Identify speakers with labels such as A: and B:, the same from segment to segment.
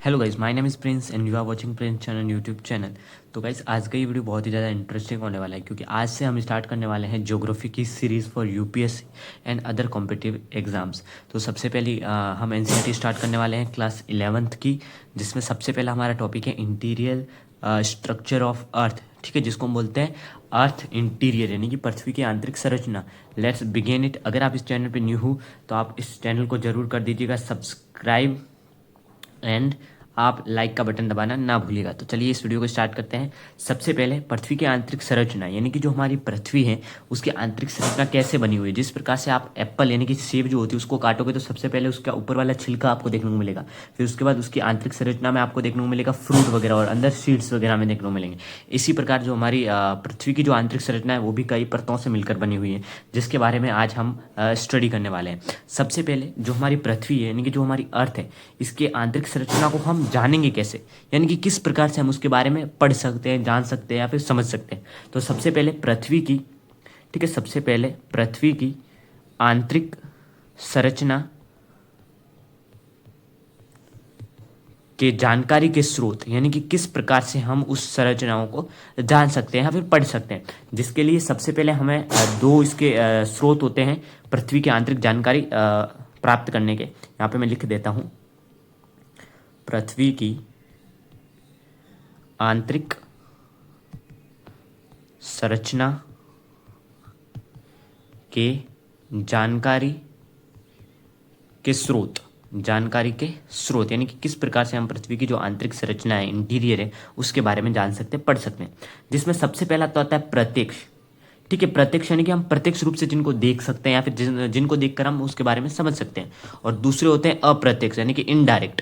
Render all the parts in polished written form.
A: Hello guys, my name is Prince and you are watching Prince channel YouTube channel. तो guys, आज का ये video बहुत ही ज़्यादा इंटरेस्टिंग होने वाला है क्योंकि आज से हम स्टार्ट करने वाले हैं ज्योग्राफी की series for UPSC and other competitive exams. तो सबसे पहले हम एनसीईआरटी स्टार्ट करने वाले हैं क्लास 11th की, जिसमें सबसे पहला हमारा टॉपिक है इंटीरियर स्ट्रक्चर ऑफ अर्थ। ठीक है, जिसको हम बोलते हैं अर्थ इंटीरियर, यानी कि पृथ्वी की आंतरिक संरचना। Let's begin it. अगर आप इस चैनल पे न्यू हो तो आप इस चैनल को जरूर कर दीजिएगा सब्सक्राइब एंड आप लाइक का बटन दबाना ना भूलिएगा। तो चलिए इस वीडियो को स्टार्ट करते हैं। सबसे पहले पृथ्वी की आंतरिक संरचना, यानी कि जो हमारी पृथ्वी है उसकी आंतरिक संरचना कैसे बनी हुई है। जिस प्रकार से आप एप्पल यानी कि सेब जो होती है उसको काटोगे तो सबसे पहले उसका ऊपर वाला छिलका आपको देखने को मिलेगा, फिर उसके बाद उसकी आंतरिक संरचना में आपको देखने को मिलेगा फ्रूट वगैरह और अंदर सीड्स वगैरह में देखने को मिलेंगे। इसी प्रकार जो हमारी पृथ्वी की जो आंतरिक संरचना है वो भी कई परतों से मिलकर बनी हुई है, जिसके बारे में आज हम स्टडी करने वाले हैं। सबसे पहले जो हमारी पृथ्वी है यानी कि जो हमारी अर्थ है, इसके आंतरिक संरचना को हम जानेंगे कैसे, यानी कि किस प्रकार से हम उसके बारे में पढ़ सकते हैं, जान सकते हैं या फिर समझ सकते हैं। तो सबसे पहले पृथ्वी की, ठीक है, सबसे पहले पृथ्वी की आंतरिक संरचना के जानकारी के स्रोत, यानी कि किस प्रकार से हम उस संरचनाओं को जान सकते हैं या फिर पढ़ सकते हैं, जिसके लिए सबसे पहले हमें दो इसके स्रोत होते हैं पृथ्वी की आंतरिक जानकारी प्राप्त करने के। यहाँ पे मैं लिख देता हूँ, पृथ्वी की आंतरिक संरचना के जानकारी के स्रोत, जानकारी के स्रोत यानी कि किस प्रकार से हम पृथ्वी की जो आंतरिक संरचना है, इंटीरियर है, उसके बारे में जान सकते हैं, पढ़ सकते हैं। जिसमें सबसे पहला तो आता है प्रत्यक्ष। ठीक है, प्रत्यक्ष यानी कि हम प्रत्यक्ष रूप से जिनको देख सकते हैं या फिर जिनको देखकर हम उसके बारे में समझ सकते हैं। और दूसरे होते हैं अप्रत्यक्ष यानी कि इनडायरेक्ट,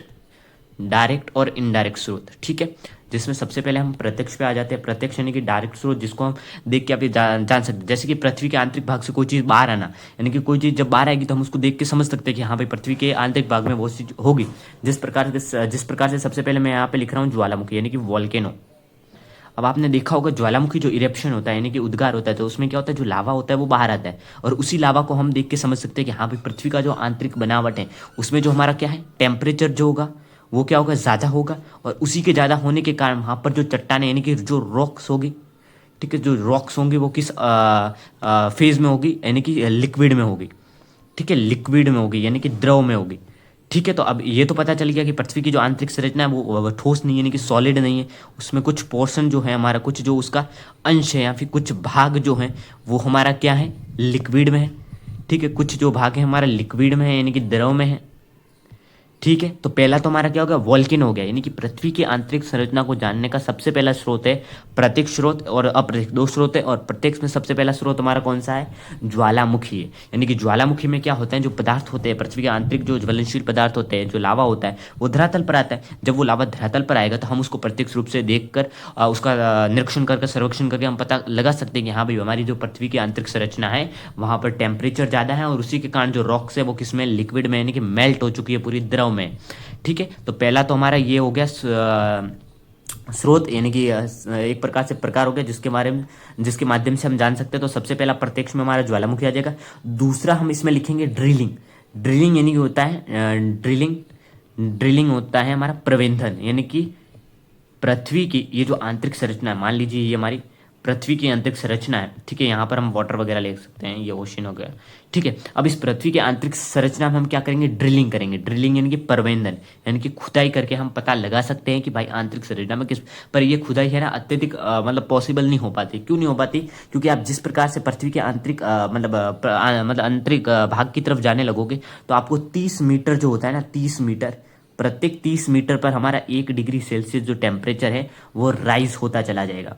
A: डायरेक्ट और इनडायरेक्ट स्रोत। ठीक है, जिसमें सबसे पहले हम प्रत्यक्ष पे आ जाते हैं। प्रत्यक्ष यानी कि डायरेक्ट स्रोत, जिसको हम देख के आप जान सकते हैं। जैसे कि पृथ्वी के आंतरिक भाग से कोई चीज़ बाहर आना, यानी कि कोई चीज़ जब बाहर आएगी तो हम उसको देख के समझ सकते हैं कि हाँ भाई पृथ्वी के आंतरिक भाग में वो चीज़ होगी। जिस प्रकार से सबसे पहले मैं यहाँ पे लिख रहा हूँ ज्वालामुखी यानी कि वॉल्केनो। अब आपने देखा होगा ज्वालामुखी जो इरेप्शन होता है यानी कि उद्गार होता है, तो उसमें क्या होता है, जो लावा होता है वो बाहर आता है और उसी लावा को हम देख के समझ सकते हैं कि हाँ भाई पृथ्वी का जो आंतरिक बनावट है उसमें जो हमारा क्या है, टेम्परेचर जो होगा वो क्या होगा, ज़्यादा होगा। और उसी के ज़्यादा होने के कारण वहाँ पर जो चट्टाने यानी कि जो रॉक्स होगी, ठीक है, जो रॉक्स होंगी वो किस फेज में होगी, यानी कि लिक्विड में होगी। ठीक है, लिक्विड में होगी यानी कि द्रव में होगी। ठीक है, तो अब ये तो पता चल गया कि पृथ्वी की जो आंतरिक संरचना है वो ठोस नहीं है यानी कि सॉलिड नहीं है। उसमें कुछ पोर्शन जो है हमारा, कुछ जो उसका अंश है या फिर कुछ भाग जो है वो हमारा क्या है, लिक्विड में है। ठीक है, कुछ जो भाग है हमारा लिक्विड में है यानी कि द्रव में है। ठीक है, तो पहला तो हमारा क्या हो गया, वॉल्केनो हो गया। यानी कि पृथ्वी की आंतरिक संरचना को जानने का सबसे पहला स्रोत है प्रत्यक्ष स्रोत और अप्रत्यक्ष, दो स्रोत है। और प्रत्यक्ष में सबसे पहला स्रोत हमारा कौन सा है, ज्वालामुखी है। यानी कि ज्वालामुखी में क्या होता है, जो पदार्थ होते हैं पृथ्वी के आंतरिक, जो ज्वलनशील पदार्थ होते हैं, जो लावा होता है वो धरातल पर आता है। जब वो लावा धरातल पर आएगा तो हम उसको प्रत्यक्ष रूप से देखकर उसका निरीक्षण करके, सर्वेक्षण करके हम पता लगा सकते हैं कि हाँ भाई हमारी जो पृथ्वी की आंतरिक संरचना है वहाँ पर टेम्परेचर ज़्यादा है और उसी के कारण जो रॉक्स है वो किसमें, लिक्विड में, यानी कि मेल्ट हो चुकी है पूरी द्रव में। ठीक है, तो पहला तो हमारा ये हो गया स्रोत, यानी कि एक प्रकार से प्रकार हो गया जिसके माध्यम से हम जान सकते हैं। तो सबसे पहला प्रत्यक्ष में हमारा ज्वालामुखी आ जाएगा। दूसरा हम इसमें लिखेंगे ड्रिलिंग। ड्रिलिंग यानी कि होता है ड्रिलिंग होता है हमारा प्रबंधन, यानी कि पृथ्वी की ये जो आंतरिक संरचना है, मान लीजिए ये हमारी पृथ्वी की आंतरिक संरचना है। ठीक है, यहाँ पर हम वाटर वगैरह ले सकते हैं, ये ओशन हो गया। ठीक है, अब इस पृथ्वी की आंतरिक संरचना में हम क्या करेंगे, ड्रिलिंग करेंगे। ड्रिलिंग यानी कि प्रबंधन, यानी कि खुदाई करके हम पता लगा सकते हैं कि भाई आंतरिक संरचना में किस, पर ये खुदाई है ना अत्यधिक मतलब पॉसिबल नहीं हो पाती। क्यों नहीं हो पाती, क्योंकि आप जिस प्रकार से पृथ्वी के आंतरिक मतलब आंतरिक भाग की तरफ जाने लगोगे तो आपको 30 मीटर जो होता है ना, 30 मीटर, प्रत्येक 30 मीटर पर हमारा 1 डिग्री सेल्सियस जो टेम्परेचर है वो राइज होता चला जाएगा।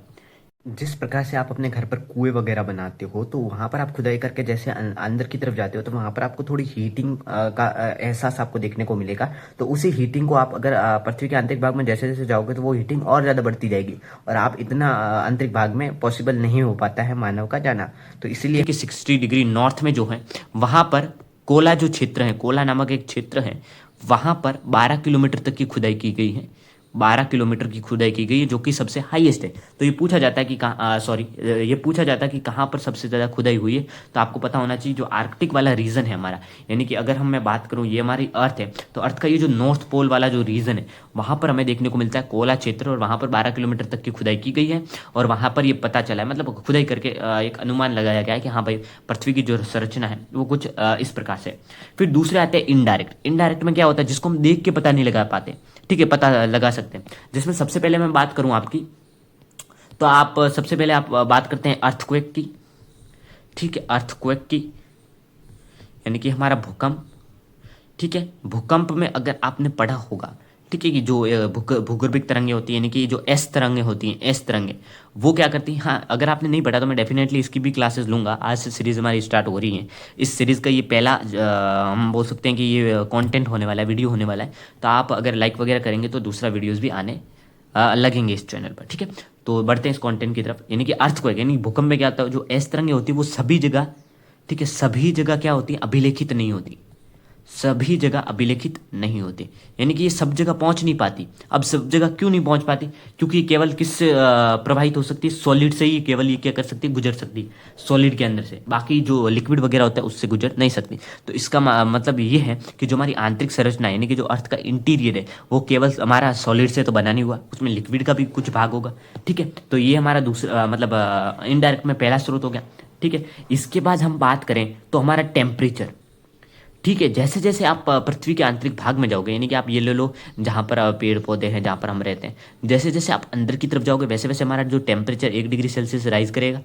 A: जिस प्रकार से आप अपने घर पर कुएं वगैरह बनाते हो तो वहां पर आप खुदाई करके जैसे अंदर की तरफ जाते हो तो वहां पर आपको थोड़ी हीटिंग का एहसास आपको देखने को मिलेगा। तो उसी हीटिंग को आप अगर पृथ्वी के आंतरिक भाग में जैसे जैसे जाओगे तो वो हीटिंग और ज्यादा बढ़ती जाएगी और आप इतना आंतरिक भाग में पॉसिबल नहीं हो पाता है मानव का जाना। तो इसीलिए कि 60 डिग्री नॉर्थ में जो है वहां पर कोला जो क्षेत्र है, कोला नामक एक क्षेत्र है, वहां पर 12 किलोमीटर तक की खुदाई की गई है। 12 किलोमीटर की खुदाई की गई है, जो कि सबसे हाईएस्ट है। तो ये पूछा जाता है कि कहाँ, सॉरी, ये पूछा जाता है कि कहाँ पर सबसे ज़्यादा खुदाई हुई है, तो आपको पता होना चाहिए जो आर्कटिक वाला रीजन है हमारा, यानी कि अगर मैं बात करूँ, ये हमारी अर्थ है, तो अर्थ का ये जो नॉर्थ पोल वाला जो रीजन है, वहाँ पर हमें देखने को मिलता है कोला क्षेत्र, और वहाँ पर 12 किलोमीटर तक की खुदाई की गई है। और वहाँ पर ये पता चला है, मतलब खुदाई करके एक अनुमान लगाया गया है कि हाँ भाई, पृथ्वी की जो संरचना है वो कुछ इस प्रकार से। फिर दूसरे आते हैं इनडायरेक्ट। इनडायरेक्ट में क्या होता है, जिसको हम देख के पता नहीं लगा पाते, ठीक है, पता लगा सकते हैं। जिसमें सबसे पहले मैं बात करूं आपकी, तो आप सबसे पहले आप बात करते हैं अर्थक्वेक की, ठीक है, अर्थक्वेक की, यानी कि हमारा भूकंप, ठीक है। भूकंप में अगर आपने पढ़ा होगा, ठीक है, कि जो भूगर्भिक तरंगें होती हैं, यानी कि जो एस तरंगें होती हैं, एस तरंगें, वो क्या करती हैं, हाँ, अगर आपने नहीं पढ़ा तो मैं डेफिनेटली इसकी भी क्लासेस लूँगा। आज से सीरीज़ हमारी स्टार्ट हो रही है। इस सीरीज़ का ये पहला हम बोल सकते हैं कि ये कंटेंट होने वाला है, वीडियो होने वाला है। तो आप अगर लाइक वगैरह करेंगे तो दूसरा वीडियोज़ भी आने लगेंगे इस चैनल पर, ठीक है। तो बढ़ते हैं इस कंटेंट की तरफ। यानी कि अर्थक्वेक, यानी भूकंप में क्या होता है, जो एस तरंगें होती है वो सभी जगह, ठीक है, सभी जगह क्या होती है, अभिलेखित नहीं होती, सभी जगह अभिलेखित नहीं होते, यानी कि ये सब जगह पहुंच नहीं पाती। अब सब जगह क्यों नहीं पहुंच पाती, क्योंकि ये केवल किससे प्रभावित हो सकती है, सॉलिड से ही केवल ये क्या कर सकती है, गुजर सकती है, सॉलिड के अंदर से, बाकी जो लिक्विड वगैरह होता है उससे गुजर नहीं सकती। तो इसका मतलब ये है कि जो हमारी आंतरिक संरचना है, यानी कि जो अर्थ का इंटीरियर है, वो केवल हमारा सॉलिड से तो बना नहीं हुआ, उसमें लिक्विड का भी कुछ भाग होगा, ठीक है। तो ये हमारा दूसरा मतलब इनडायरेक्ट में पहला स्रोत हो गया, ठीक है। इसके बाद हम बात करें तो हमारा टेम्परेचर, ठीक है। जैसे जैसे आप पृथ्वी के आंतरिक भाग में जाओगे, यानी कि आप ये ले लो जहाँ पर पेड़ पौधे हैं, जहाँ पर हम रहते हैं, जैसे जैसे आप अंदर की तरफ जाओगे वैसे वैसे हमारा जो टेम्परेचर 1 डिग्री सेल्सियस राइज करेगा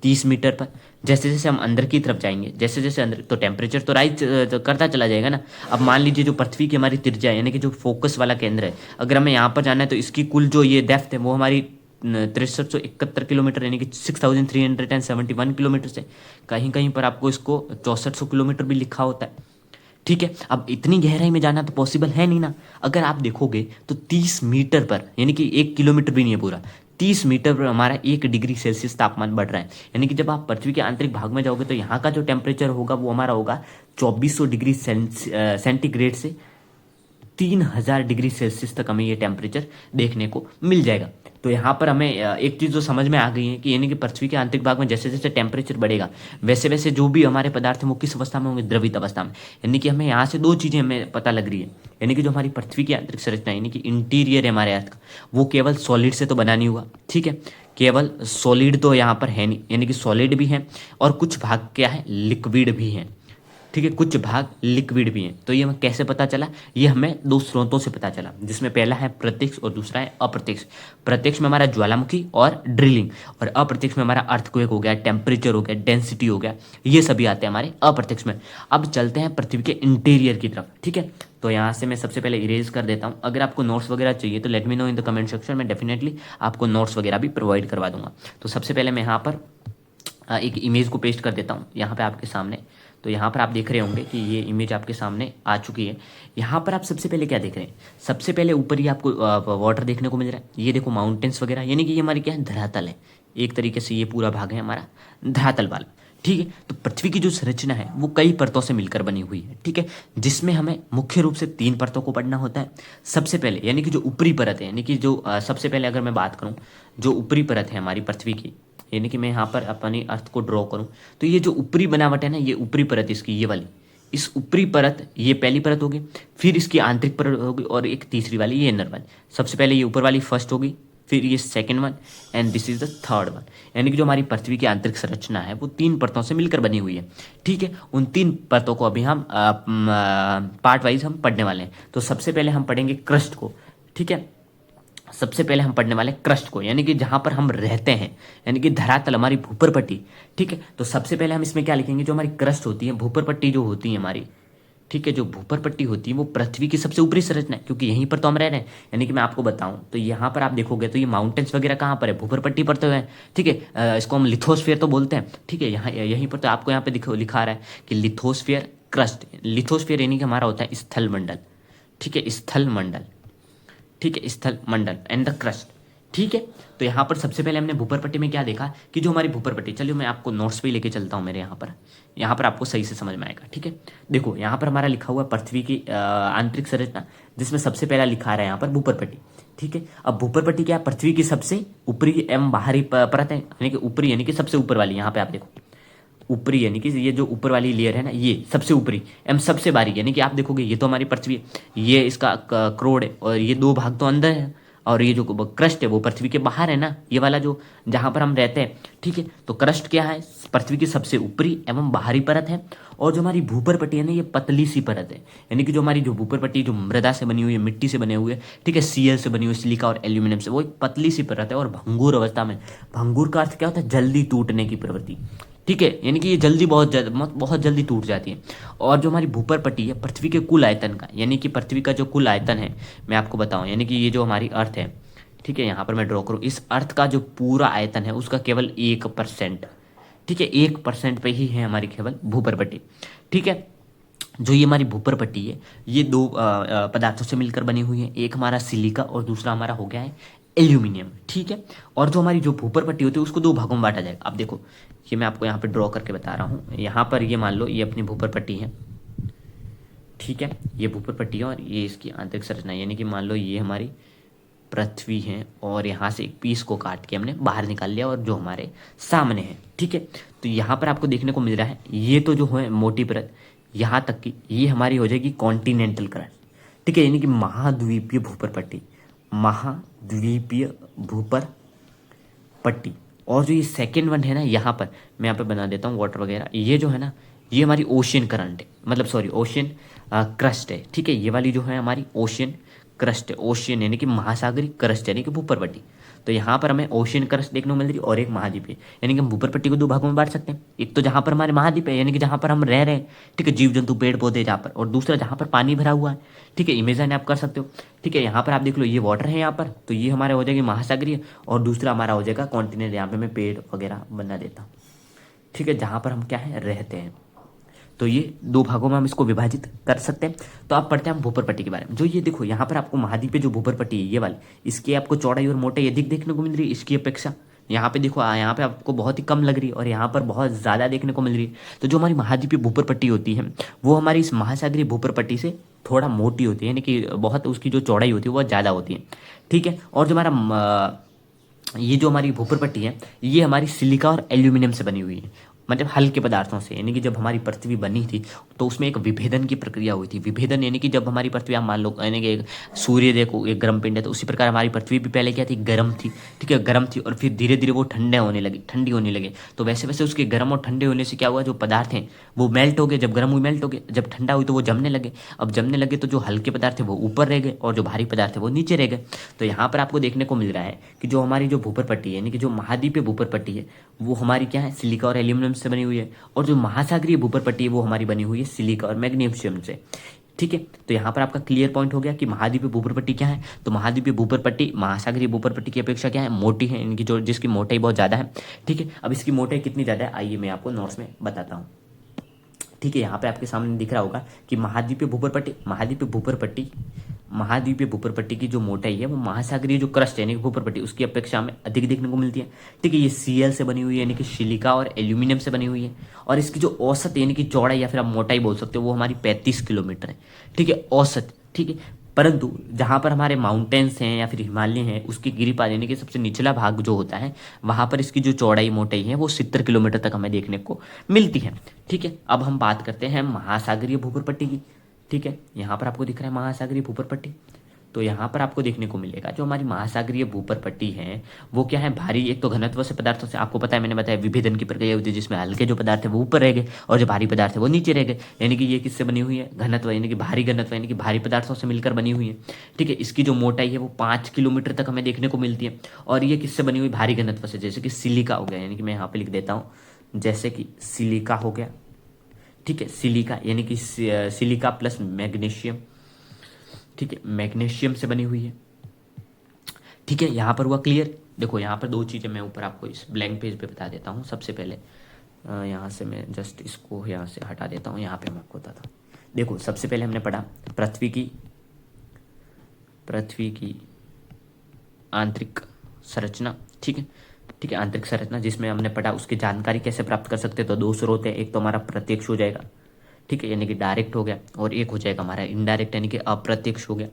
A: 30 मीटर पर। जैसे जैसे हम अंदर की तरफ जाएंगे, जैसे जैसे अंदर, तो टेम्परेचर तो राइज तो करता चला जाएगा ना। अब मान लीजिए जो पृथ्वी की हमारी त्रिज्या है, यानी कि जो फोकस वाला केंद्र है, अगर हमें यहाँ पर जाना है तो इसकी कुल जो ये डेप्थ है वो हमारी 6371 किलोमीटर, यानी कि 6371 किलोमीटर से, कहीं कहीं पर आपको इसको 6400 किलोमीटर भी लिखा होता है, ठीक है। अब इतनी गहराई में जाना तो पॉसिबल है नहीं ना। अगर आप देखोगे तो 30 मीटर पर, यानी कि 1 किलोमीटर भी नहीं है पूरा, 30 मीटर पर हमारा 1 डिग्री सेल्सियस तापमान बढ़ रहा है। यानी कि जब आप पृथ्वी के आंतरिक भाग में जाओगे तो यहाँ का जो टेम्परेचर होगा वो हमारा होगा 2400 डिग्री सेंटीग्रेड से 3000 डिग्री सेल्सियस तक हमें ये टेम्परेचर देखने को मिल जाएगा। तो यहाँ पर हमें एक चीज़ जो समझ में आ गई है कि यानी कि पृथ्वी के आंतरिक भाग में जैसे जैसे टेम्परेचर बढ़ेगा वैसे वैसे जो भी हमारे पदार्थ हैं वो किस अवस्था में होंगे, द्रवित अवस्था में। यानी कि हमें यहाँ से दो चीज़ें हमें पता लग रही है, यानी कि जो हमारी पृथ्वी की आंतरिक संरचना यानी कि इंटीरियर है हमारे अर्थ का, वो केवल सॉलिड से तो बना नहीं हुआ, ठीक है। केवल सॉलिड तो यहाँ पर है नहीं, यानी कि सॉलिड भी है और कुछ भाग क्या है, लिक्विड भी है, ठीक है, कुछ भाग लिक्विड भी हैं। तो ये हमें कैसे पता चला, ये हमें दो स्रोतों से पता चला, जिसमें पहला है प्रत्यक्ष और दूसरा है अप्रत्यक्ष। प्रत्यक्ष में हमारा ज्वालामुखी और ड्रिलिंग, और अप्रत्यक्ष में हमारा अर्थक्वेक हो गया, टेम्परेचर हो गया, डेंसिटी हो गया, ये सभी आते हैं हमारे अप्रत्यक्ष में। अब चलते हैं पृथ्वी के इंटीरियर की तरफ, ठीक है। तो यहाँ से मैं सबसे पहले इरेज कर देता हूँ। अगर आपको नोट्स वगैरह चाहिए तो let me know in the comment section में, डेफिनेटली आपको नोट्स वगैरह भी प्रोवाइड करवा दूंगा। तो सबसे पहले मैं यहाँ पर एक इमेज को पेस्ट कर देता हूँ यहाँ पे आपके सामने। तो यहाँ पर आप देख रहे होंगे कि ये इमेज आपके सामने आ चुकी है। यहाँ पर आप सबसे पहले क्या देख रहे हैं, सबसे पहले ऊपर ही आपको वाटर देखने को मिल रहा है। ये देखो माउंटेन्स वगैरह, यानी कि ये हमारी क्या है, धरातल है। एक तरीके से ये पूरा भाग है हमारा धरातल वाला, ठीक है। तो पृथ्वी की जो संरचना है वो कई परतों से मिलकर बनी हुई है, ठीक है, जिसमें हमें मुख्य रूप से 3 परतों को पढ़ना होता है। सबसे पहले यानी कि जो ऊपरी परत है, यानी कि जो सबसे पहले अगर मैं बात करूँ, जो ऊपरी परत है हमारी पृथ्वी की, यानी कि मैं यहाँ पर अपनी अर्थ को ड्रॉ करूँ तो ये जो ऊपरी बनावट है ना, ये ऊपरी परत इसकी, ये वाली, इस ऊपरी परत, ये पहली परत होगी, फिर इसकी आंतरिक परत होगी और एक तीसरी वाली ये इनर वाली। सबसे पहले ये ऊपर वाली फर्स्ट होगी, फिर ये second one, and this is the third one. यानी कि जो हमारी पृथ्वी की आंतरिक संरचना है वो 3 परतों से मिलकर बनी हुई है, ठीक है। उन 3 परतों को अभी हम पार्ट वाइज हम पढ़ने वाले हैं। तो सबसे पहले हम पढ़ेंगे क्रस्ट को, ठीक है। सबसे पहले हम पढ़ने वाले क्रस्ट को, यानी कि जहां पर हम रहते हैं, यानी कि धरातल, हमारी भूपर पट्टी, ठीक है। तो सबसे पहले हम इसमें क्या लिखेंगे, जो हमारी क्रस्ट होती है, भूपर पट्टी जो होती है हमारी, ठीक है, जो भूपर पट्टी होती है वो पृथ्वी की सबसे ऊपरी संरचना है, क्योंकि यहीं पर तो हम रह रहे हैं। यानी कि मैं आपको बताऊं तो यहाँ पर आप देखोगे तो ये माउंटेन्स वगैरह कहाँ पर है, भूपर पट्टी पर तो है, ठीक है। इसको हम लिथोस्फीयर तो बोलते हैं, ठीक है। यहाँ यहीं पर तो आपको यहाँ पे लिखा रहा है कि लिथोस्फीयर क्रस्ट। लिथोस्फीयर यानी कि हमारा होता है स्थल मंडल, ठीक है, स्थल मंडल, ठीक है, स्थल मंडल एंड द क्रस्ट, ठीक है। तो यहाँ पर सबसे पहले हमने भूपर पट्टी में क्या देखा कि जो हमारी भूपर पट्टी, चलिए मैं आपको नोट्स पे लेके चलता हूँ मेरे यहाँ पर आपको सही से समझ में आएगा, ठीक है। देखो यहाँ पर हमारा लिखा हुआ है पृथ्वी की आंतरिक संरचना, जिसमें सबसे पहला लिखा रहा है यहाँ पर भूपर पट्टी, ठीक है। अब भूपर पट्टी क्या है, पृथ्वी की सबसे ऊपरी एवं बाहरी परत है, यानी कि ऊपरी यानी कि सबसे ऊपर वाली, यहाँ पे आप देखो ऊपरी यानी कि ये जो ऊपर वाली लेयर है ना, ये सबसे ऊपरी एवं सबसे बारीक, यानी कि आप देखोगे ये तो हमारी पृथ्वी है, ये इसका क्रोड है, और ये दो भाग तो अंदर है, और ये जो क्रस्ट है वो पृथ्वी के बाहर है ना, ये वाला जो जहाँ पर हम रहते हैं। ठीक है, तो क्रस्ट क्या है, पृथ्वी की सबसे ऊपरी एवं बाहरी परत है। और जो हमारी भूपर पट्टी है ना, ये पतली सी परत है, यानी कि जो हमारी जो भूपर पट्टी जो मृदा से बनी हुई है, मिट्टी से बने हुए, ठीक है, सीएल से बनी हुई, सिलिका और एल्यूमिनियम से, वो एक पतली सी परत है। और भंगुर अवस्था में, भंगुर का अर्थ क्या होता है, जल्दी टूटने की प्रवृत्ति। ठीक है, यानी कि ये जल्दी बहुत जल्दी टूट जाती है। और जो हमारी भूपर पट्टी है पृथ्वी के कुल आयतन का, यानी कि पृथ्वी का जो कुल आयतन है मैं आपको बताऊं, यानी कि ये जो हमारी अर्थ है, ठीक है, यहाँ पर मैं ड्रॉ करूँ, इस अर्थ का जो पूरा आयतन है उसका केवल 1%, ठीक है, 1% पे ही है हमारी केवल भूपर पट्टी। ठीक है, जो ये हमारी भूपर पट्टी है ये दो पदार्थों से मिलकर बनी हुई है, एक हमारा सिलिका और दूसरा हमारा हो गया है एल्यूमिनियम। ठीक है, और जो हमारी जो भूपर पट्टी होती है उसको दो भागों में बांटा जाएगा। अब देखो ये मैं आपको यहाँ पे ड्रॉ करके बता रहा हूँ, यहाँ पर ये मान लो ये अपनी भूपर पट्टी है, ठीक है, ये भूपर पट्टी है और ये इसकी आंतरिक संरचना, यानी कि मान लो ये हमारी पृथ्वी है, और यहाँ से एक पीस को काट के हमने बाहर निकाल लिया और जो हमारे सामने है। ठीक है, तो यहाँ पर आपको देखने को मिल रहा है ये तो जो है मोटी परत, यहाँ तक की ये हमारी हो जाएगी कॉन्टिनेंटल क्रस्ट। ठीक है, यानी कि महाद्वीपीय भूपर पट्टी, महाद्वीपीय भूपर पट्टी। और जो ये सेकेंड वन है ना, यहाँ पर मैं यहाँ पे बना देता हूँ वाटर वगैरह, ये जो है ना ये हमारी ओशियन करंट है, मतलब सॉरी ओशियन क्रस्ट है। ठीक है, ये वाली जो है हमारी ओशियन क्रस्ट है, ओशियन यानी कि महासागरी क्रस्ट यानी कि भूपर पट्टी। तो यहाँ पर हमें ओशियन क्रस्ट देखने को मिल रही है और एक महाद्वीप है, यानी कि हम भूपर पट्टी को दो भागों में बांट सकते हैं, एक तो जहाँ पर हमारे महाद्वीप है यानी कि जहाँ पर हम रह रहे हैं, ठीक है, जीव जंतु पेड़ पौधे जहाँ पर, और दूसरा जहाँ पर पानी भरा हुआ है। ठीक है, इमेजिन आप कर सकते हो। ठीक है, यहाँ पर आप देख लो ये वाटर है यहाँ पर, तो ये हमारा हो जाएगी महासागरीय, और दूसरा हमारा हो जाएगा कॉन्टिनेंट, यहाँ पे मैं पेड़ वगैरह बना देता हूँ। ठीक है, जहाँ पर हम क्या है रहते हैं, तो ये दो भागों में हम इसको विभाजित कर सकते हैं। तो आप पढ़ते हैं हम भूपर पट्टी के बारे में। जो ये देखो यहाँ पर आपको महाद्वीप पे जो भूपर पट्टी है ये वाली, इसकी आपको चौड़ाई और मोटाई अधिक देखने को मिल रही है इसकी अपेक्षा। यहाँ पे देखो यहाँ पे आपको बहुत ही कम लग रही है और यहाँ पर बहुत ज़्यादा देखने को मिल रही है। तो जो हमारी महाद्वीपीय भूपर पट्टी होती है वो हमारी इस महासागरीय भूपर पट्टी से थोड़ा मोटी होती है, यानी कि बहुत उसकी जो चौड़ाई होती है वो ज़्यादा होती है। ठीक है, और जो हमारा ये जो हमारी भूपर पट्टी है ये हमारी सिलिका और एल्यूमिनियम से बनी हुई है, मतलब हल्के पदार्थों से। यानी कि जब हमारी पृथ्वी बनी थी तो उसमें एक विभेदन की प्रक्रिया हुई थी। विभेदन यानी कि जब हमारी पृथ्वी, आप मान लो यानी कि एक सूर्य देखो एक गर्म पिंड है, तो उसी प्रकार हमारी पृथ्वी भी पहले क्या थी, गर्म थी। ठीक है, गर्म थी और फिर धीरे धीरे वो ठंडे होने लगी, ठंडी होने लगे। तो वैसे वैसे उसके गर्म और ठंडे होने से क्या हुआ, जो पदार्थ हैं वो मेल्ट हो गए, जब गर्म हुई मेल्ट हो गए, जब ठंडा हुई तो वो जमने लगे। अब जमने लगे तो जो हल्के पदार्थ है वो ऊपर रह गए और जो भारी पदार्थ है वो नीचे रह गए। तो यहाँ पर आपको देखने को मिल रहा है कि जो हमारी जो भूपर पट्टी है यानी कि जो महाद्वीपीय भूपर पट्टी है वो हमारी क्या है, सिलिका और एल्यूमिनियम से बनी हुई है, और जो महासागरीय भूपर पट्टी है वो हमारी बनी हुई है सिलिका और मैग्नीशियम से। ठीक है, तो यहाँ पर आपका क्लियर पॉइंट हो गया कि महाद्वीपीय भूपर पट्टी क्या है। तो महाद्वीपीय भूपर पट्टी महासागरीय भूपर पट्टी की अपेक्षा क्या है, मोटी है, इनकी जो जिसकी मोटाई बहुत ज़्यादा है। ठीक है, अब इसकी मोटाई कितनी ज़्यादा है आइए मैं आपको नोट्स में बताता हूँ। ठीक है, यहाँ पे आपके सामने दिख रहा होगा कि महाद्वीपीय भूपर पट्टी, महाद्वीपीय भूपर पट्टी की जो मोटाई है वो महासागरीय जो क्रस्ट है यानी कि भूपर पट्टी उसकी अपेक्षा में अधिक देखने को मिलती है। ठीक है, ये सीएल से बनी हुई है यानी कि सिलिका और एल्यूमिनियम से बनी हुई है, और इसकी जो औसत यानी कि चौड़ाई या फिर आप मोटाई बोल सकते हो वो हमारी 35 किलोमीटर है। ठीक है, औसत। ठीक है, परंतु जहाँ पर हमारे माउंटेन्स हैं या फिर हिमालय हैं उसकी गिरिपाद यानी कि सबसे निचला भाग जो होता है वहाँ पर इसकी जो चौड़ाई मोटाई है वो 70 किलोमीटर तक हमें देखने को मिलती है। ठीक है, अब हम बात करते हैं महासागरीय भूपर पट्टी की। ठीक है, यहाँ पर आपको दिख रहा है महासागरीय भूपर पट्टी। तो यहाँ पर आपको देखने को मिलेगा जो हमारी महासागरीय भूपर पट्टी है वो क्या है, भारी एक तो घनत्व से पदार्थों से, आपको पता है मैंने बताया विभेदन की प्रक्रिया होती है जिसमें हल्के जो पदार्थ है वो ऊपर रह गए और जो भारी पदार्थ है वो नीचे रह गए। यानी कि ये किससे बनी हुई है, घनत्व यानी कि भारी घनत्व यानी कि भारी पदार्थों से मिलकर बनी हुई है। ठीक है, इसकी जो मोटाई है वो 5 किलोमीटर तक हमें देखने को मिलती है, और ये किससे बनी हुई, भारी घनत्व से, जैसे कि सिलिका हो गया, यानी कि मैं यहाँ पे लिख देता हूँ जैसे कि सिलिका हो गया। ठीक है, सिलिका यानी कि सिलिका प्लस मैग्नीशियम। ठीक है, मैग्नीशियम से बनी हुई है। ठीक है, यहाँ पर हुआ क्लियर। देखो यहाँ पर दो चीज़ें मैं ऊपर आपको इस ब्लैंक पेज पे बता देता हूँ। सबसे पहले यहाँ से मैं जस्ट इसको यहाँ से हटा देता हूँ, यहाँ पे मैं आपको बताता हूँ। देखो सबसे पहले हमने पढ़ा पृथ्वी की आंतरिक संरचना। ठीक है, ठीक है, आंतरिक संरचना जिसमें हमने पढ़ा उसकी जानकारी कैसे प्राप्त कर सकते हैं। तो दो स्रोत है, एक तो हमारा प्रत्यक्ष हो जाएगा, ठीक है, यानी कि डायरेक्ट हो गया, और एक हो जाएगा हमारा इनडायरेक्ट यानी कि अप्रत्यक्ष हो गया।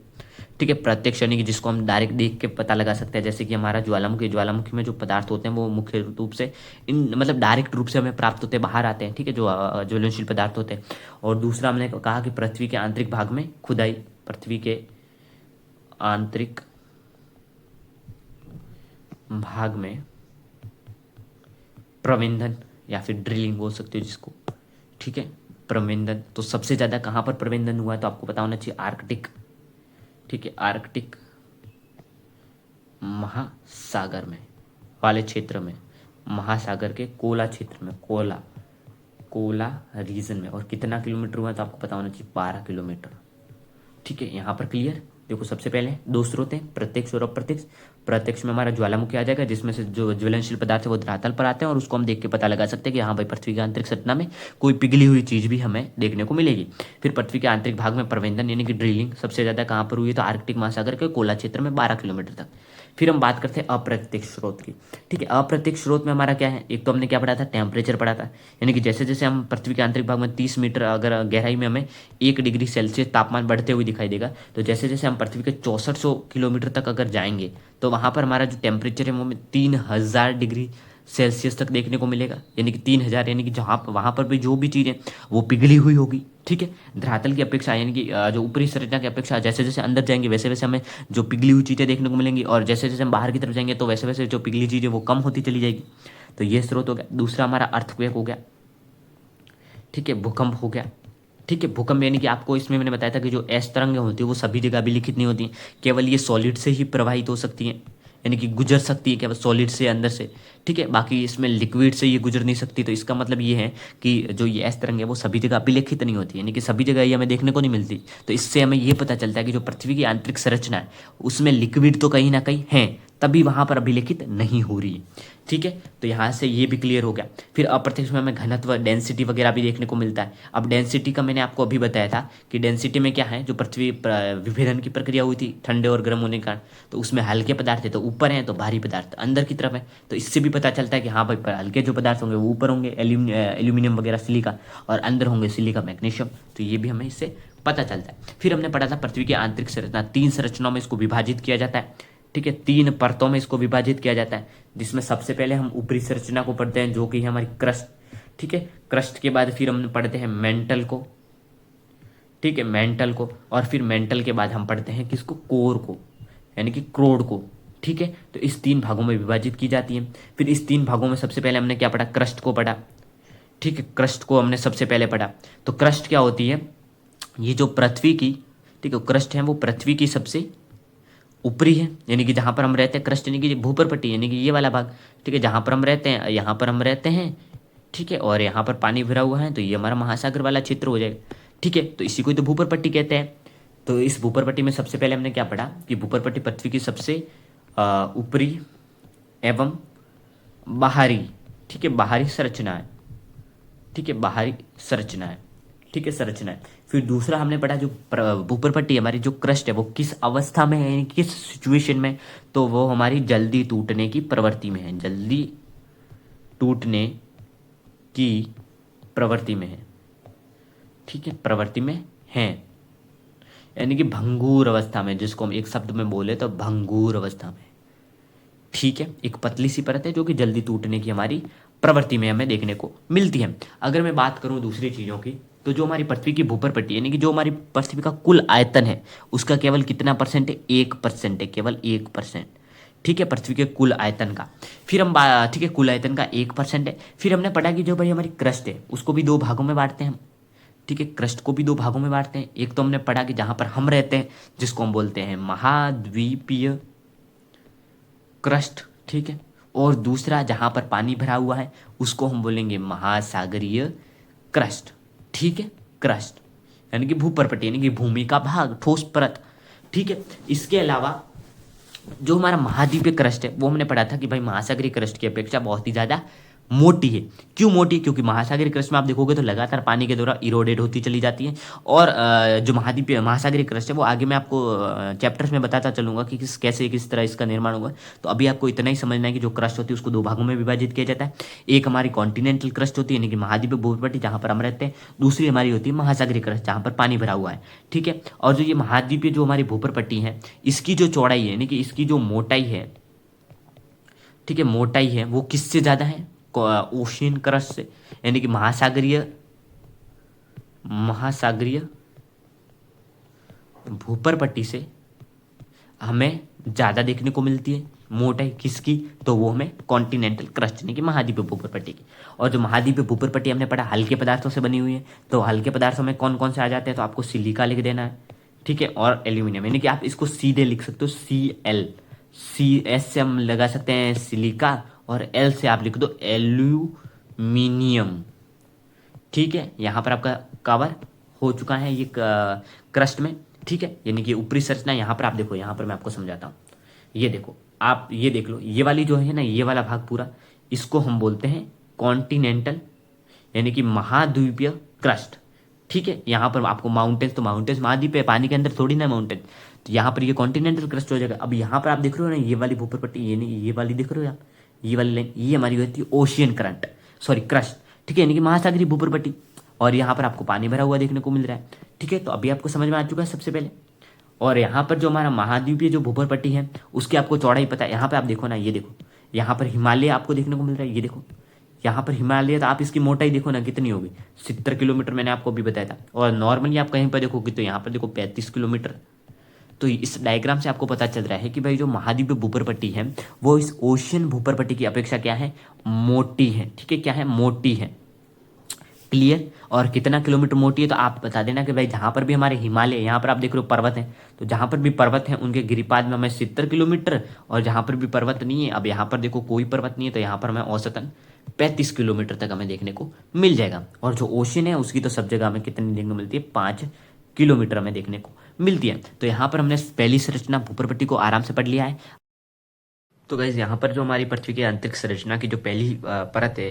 A: ठीक है। प्रत्यक्ष यानी कि जिसको हम डायरेक्ट देख के पता लगा सकते हैं, जैसे कि हमारा ज्वालामुखी में जो पदार्थ होते हैं वो मुख्य रूप से इन मतलब डायरेक्ट रूप से हमें प्राप्त होते हैं, बाहर आते हैं, ठीक है, जो ज्वलनशील पदार्थ होते हैं। और दूसरा हमने कहा कि पृथ्वी के आंतरिक भाग में खुदाई, पृथ्वी के आंतरिक भाग में प्रविंधन या फिर ड्रिलिंग बोल सकते हो जिसको, ठीक है, प्रविंधन। तो सबसे ज़्यादा कहाँ पर प्रविंधन हुआ है तो आपको पता होना चाहिए आर्कटिक, ठीक है, आर्कटिक महासागर में वाले क्षेत्र में, महासागर के कोला क्षेत्र में, कोला रीजन में। और कितना किलोमीटर हुआ तो आपको पता होना चाहिए 12 किलोमीटर, ठीक है। यहाँ पर क्लियर। देखो सबसे पहले दो स्रोत हैं, प्रत्यक्ष और अप्रत्यक्ष। प्रत्यक्ष में हमारा ज्वालामुखी आ जाएगा जिसमें से जो ज्वलनशील पदार्थ है वो धरातल पर आते हैं और उसको हम देख के पता लगा सकते हैं कि हाँ भाई पृथ्वी के आंतरिक संरचना में कोई पिघली हुई चीज़ भी हमें देखने को मिलेगी। फिर पृथ्वी के आंतरिक भाग में प्रवेदन यानी कि ड्रिलिंग सबसे ज़्यादा कहाँ पर हुई तो आर्कटिक महासागर के कोला क्षेत्र में 12 किलोमीटर तक। फिर हम बात करते हैं अप्रत्यक्ष स्रोत की, ठीक है। अप्रत्यक्ष स्रोत में हमारा क्या है, एक तो हमने क्या पढ़ा था, टेम्परेचर पढ़ा था, यानी कि जैसे जैसे हम पृथ्वी के आंतरिक भाग में 30 मीटर अगर गहराई में हमें 1 डिग्री सेल्सियस तापमान बढ़ते हुए दिखाई देगा, तो जैसे जैसे हम पृथ्वी के 6400 किलोमीटर तक अगर जाएंगे तो वहाँ पर हमारा जो टेम्परेचर है वो 3000 डिग्री सेल्सियस तक देखने को मिलेगा, यानी कि 3000, यानी कि जहाँ वहाँ पर भी जो भी चीज़ें वो पिघली हुई होगी, ठीक है। धरातल की अपेक्षा यानी कि जो ऊपरी संरचना की अपेक्षा जैसे जैसे अंदर जाएंगे वैसे वैसे हमें जो पिघली हुई चीज़ें देखने को मिलेंगी, और जैसे जैसे हम बाहर की तरफ जाएंगे तो वैसे वैसे जो पिघली चीज़ें वो कम होती चली जाएगी। तो ये स्रोत हो गया। दूसरा हमारा अर्थक्वेक हो गया, ठीक है, भूकंप हो गया, ठीक है। भूकंप यानी कि आपको इसमें मैंने बताया था कि जो एस तरंगें होती है वो सभी जगह अभिलिखित नहीं होती, केवल ये सॉलिड से ही प्रवाहित हो सकती हैं, यानी कि गुजर सकती है केवल सॉलिड से अंदर से, ठीक है। बाकी इसमें लिक्विड से ये गुजर नहीं सकती। तो इसका मतलब ये है कि जो ये एस तरंग है वो सभी जगह अभिलेखित नहीं होती, यानी कि सभी जगह ये हमें देखने को नहीं मिलती। तो इससे हमें ये पता चलता है कि जो पृथ्वी की आंतरिक संरचना है उसमें लिक्विड तो कहीं ना कहीं है, तभी वहाँ पर अभिलेखित नहीं हो रही है, ठीक है। तो यहाँ से ये भी क्लियर हो गया। फिर अप्रत्यक्ष में हमें घनत्व, डेंसिटी वगैरह भी देखने को मिलता है। अब डेंसिटी का मैंने आपको अभी बताया था कि डेंसिटी में क्या है, जो पृथ्वी विभेदन की प्रक्रिया हुई थी ठंडे और गर्म होने का, तो उसमें हल्के पदार्थ है तो ऊपर हैं, तो भारी पदार्थ अंदर की तरफ है। तो इससे भी पता चलता है कि हाँ भाई हल्के जो पदार्थ होंगे वो ऊपर होंगे, एल्यूमिनियम वगैरह सिलिका, और अंदर होंगे सिलिका मैग्नीशियम। तो ये भी हमें इससे पता चलता है। फिर हमने पढ़ा था पृथ्वी की आंतरिक संरचना 3 संरचनाओं में इसको विभाजित किया जाता है, ठीक है, 3 परतों में इसको विभाजित किया जाता है, जिसमें सबसे पहले हम ऊपरी संरचना को पढ़ते हैं जो कि है हमारी क्रस्ट, ठीक है। क्रस्ट के बाद फिर हम पढ़ते हैं मेंटल को, ठीक है, मेंटल को, और फिर मेंटल के बाद हम पढ़ते हैं किसको, कोर को, यानी कि क्रोड को, ठीक है। तो इस 3 भागों में विभाजित की जाती है। फिर इस 3 भागों में सबसे पहले हमने क्या पढ़ा, क्रस्ट को पढ़ा, ठीक है, क्रस्ट को हमने सबसे पहले पढ़ा। तो क्रस्ट क्या होती है, ये जो पृथ्वी की, ठीक है, क्रस्ट है वो पृथ्वी की सबसे ऊपरी है, यानी कि जहाँ पर हम रहते हैं, क्रस्ट यानी कि भूपर पट्टी, यानी कि ये वाला भाग, ठीक है, जहाँ पर हम रहते हैं, यहाँ पर हम रहते हैं, ठीक है, और यहाँ पर पानी भरा हुआ है, तो ये हमारा महासागर वाला क्षेत्र हो जाएगा, ठीक है। तो इसी को तो भूपर पट्टी कहते हैं। तो इस भूपर पट्टी में सबसे पहले हमने क्या पढ़ा कि भूपर पट्टी पृथ्वी की सबसे ऊपरी एवं बाहरी, ठीक है, बाहरी संरचना है, ठीक है, बाहरी संरचना है, ठीक है, संरचना है। फिर दूसरा हमने पढ़ा जो ऊपर पट्टी हमारी जो क्रस्ट है वो किस अवस्था में है, यानी किस सिचुएशन में, तो वो हमारी जल्दी टूटने की प्रवृत्ति में है, जल्दी टूटने की प्रवृत्ति में है, ठीक है, प्रवृत्ति में है, यानी कि भंगूर अवस्था में, जिसको हम एक शब्द में बोले तो भंगूर अवस्था में, ठीक है। एक पतली सी परत है जो कि जल्दी टूटने की हमारी प्रवृत्ति में हमें देखने को मिलती है। अगर मैं बात करूं दूसरी चीज़ों की, तो जो हमारी पृथ्वी की भूपर पट्टी यानी कि जो हमारी पृथ्वी का कुल आयतन है उसका केवल कितना परसेंट है, 1% है, केवल 1%, ठीक है, पृथ्वी के कुल आयतन का। फिर हम ठीक है, कुल आयतन का 1% है। फिर हमने पढ़ा कि जो भाई हमारी क्रस्ट है उसको भी 2 भागों में बांटते हैं हम, ठीक है, क्रस्ट को भी 2 भागों में बांटते हैं। एक तो हमने पढ़ा कि जहाँ पर हम रहते हैं जिसको हम बोलते हैं महाद्वीपीय क्रस्ट, ठीक है, और दूसरा जहाँ पर पानी भरा हुआ है उसको हम बोलेंगे महासागरीय क्रस्ट, ठीक है, क्रस्ट यानी कि भूपरपट्टी यानी कि भूमि का भाग, ठोस परत, ठीक है। इसके अलावा जो हमारा महाद्वीपीय क्रस्ट है वो हमने पढ़ा था कि भाई महासागरीय क्रस्ट की अपेक्षा बहुत ही ज़्यादा मोटी है। क्यों मोटी है? क्योंकि महासागरीय क्रस्ट में आप देखोगे तो लगातार पानी के द्वारा इरोडेड होती चली जाती है। और जो महाद्वीपीय महासागरीय क्रस्ट है वो आगे मैं आपको चैप्टर्स में बताता चलूंगा कि किस तरह इसका निर्माण हुआ है। तो अभी आपको इतना ही समझना है कि जो क्रस्ट होती है उसको दो भागों में विभाजित किया जाता है। एक हमारी कॉन्टिनेंटल क्रस्ट होती है यानी कि महाद्वीपीय भूपट्टी जहाँ पर हम रहते हैं। दूसरी हमारी होती है महासागरीय क्रस्ट जहाँ पर पानी भरा हुआ है। ठीक है। और जो ये महाद्वीपीय जो हमारी भूपट्टी है इसकी जो चौड़ाई है यानी कि इसकी जो मोटाई है, ठीक है, मोटाई है वो किससे ज़्यादा है? ओशियन क्रस्ट से, यानी कि महासागरीय महासागरीय भूपरपट्टी से हमें ज़्यादा देखने को मिलती है मोटाई। किसकी? तो वो हमें कॉन्टिनेंटल क्रस्ट यानी कि महाद्वीपीय भूपरपट्टी की। और जो महाद्वीपीय भूपरपट्टी हमने पढ़ा हल्के पदार्थों से बनी हुई है, तो हल्के पदार्थों में कौन कौन से आ जाते हैं? तो आपको सिलिका लिख देना है, ठीक है, और एल्यूमिनियम, यानी कि आप इसको सीधे लिख सकते हो CS से हम लगा सकते हैं सिलिका, और L से आप लिख दो एल्यूमिनियम। ठीक है, यहाँ पर आपका कवर हो चुका है ये क्रस्ट में। ठीक है, यानी कि ऊपरी संरचना यहाँ पर आप देखो, यहाँ पर मैं आपको समझाता हूँ। ये देखो, आप ये देख लो, ये वाली जो है ना, ये वाला भाग पूरा, इसको हम बोलते हैं कॉन्टिनेंटल यानी कि महाद्वीपीय क्रस्ट। ठीक है, यहाँ पर आपको माउंटेन्स, तो माउंटेन्स महाद्वीप है, पानी के अंदर थोड़ी ना माउंटेन, तो यहाँ पर ये कॉन्टिनेंटल क्रस्ट हो जाएगा। अब यहाँ पर आप देख रहे हो ना, ये वाली भूपरपट्टी, ये नहीं, ये वाली देख रहे हो आप, ये वाली लाइन, ये हमारी होती है ओशियन क्रस्ट। ठीक है, यानी कि महासागरीय भूपरपट्टी, और यहाँ पर आपको पानी भरा हुआ देखने को मिल रहा है। ठीक है, तो अभी आपको समझ में आ चुका है सबसे पहले। और यहाँ पर जो हमारा महाद्वीपीय जो भूपरपट्टी है उसकी आपको चौड़ाई पता है। यहाँ पर आप देखो ना, ये देखो, यहाँ पर हिमालय आपको देखने को मिल रहा है, ये देखो यहाँ पर हिमालय, तो आप इसकी मोटाई देखो ना कितनी होगी, 70 किलोमीटर मैंने आपको अभी बताया था। और नॉर्मली आप कहीं पर देखोगे तो यहाँ पर देखो 35 किलोमीटर। तो इस डायग्राम से आपको पता चल रहा है कि भाई जो महाद्वीपीय भूपरपट्टी है वो इस ओशियन भूपरपट्टी की अपेक्षा क्या है? मोटी है। ठीक है, क्या है? मोटी है। क्लियर? और कितना किलोमीटर मोटी है? तो आप बता देना कि भाई जहाँ पर भी हमारे हिमालय, यहाँ पर आप देख रहे हो पर्वत हैं, तो जहाँ पर भी पर्वत हैं उनके गिरिपाद में हमें 70 किलोमीटर, और जहाँ पर भी पर्वत नहीं है, अब यहाँ पर देखो कोई पर्वत नहीं है, तो यहाँ पर हमें औसतन 35 किलोमीटर तक हमें देखने को मिल जाएगा। और जो ओशन है उसकी तो सब जगह हमें कितनी देखने को मिलती है? 5 किलोमीटर हमें देखने को मिलती है। तो यहाँ पर हमने पहली संरचना भूपरपट्टी को आराम से पढ़ लिया है। तो गाइज यहाँ पर जो हमारी पृथ्वी की आंतरिक संरचना की जो पहली परत है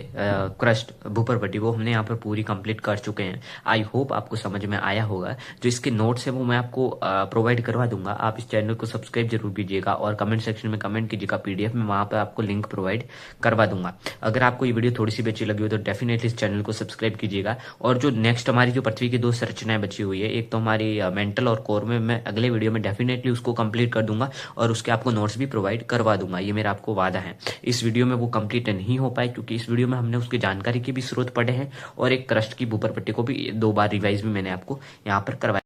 A: क्रस्ट भूपरपट्टी, वो हमने यहाँ पर पूरी कंप्लीट कर चुके हैं। आई होप आपको समझ में आया होगा। जो इसके नोट्स है वो मैं आपको प्रोवाइड करवा दूंगा। आप इस चैनल को सब्सक्राइब जरूर कीजिएगा और कमेंट सेक्शन में कमेंट कीजिएगा PDF में, वहाँ पर आपको लिंक प्रोवाइड करवा दूंगा। अगर आपको ये वीडियो थोड़ी सी भी अच्छी लगी हो तो डेफिनेटली इस चैनल को सब्सक्राइब कीजिएगा। और जो नेक्स्ट हमारी जो पृथ्वी की 2 संरचनाएं बची हुई है, एक तो हमारी मेंटल और कोर में, मैं अगले वीडियो में डेफिनेटली उसको कंप्लीट कर दूंगा और उसके आपको नोट्स भी प्रोवाइड करवा दूंगा। ये मेरा आपको वादा है। इस वीडियो में वो कंप्लीट नहीं हो पाए क्योंकि इस वीडियो में हमने उसकी जानकारी के भी स्रोत पढ़े हैं और एक क्रस्ट की भूपरपट्टी को भी 2 बार रिवाइज भी मैंने आपको यहाँ पर करवाया।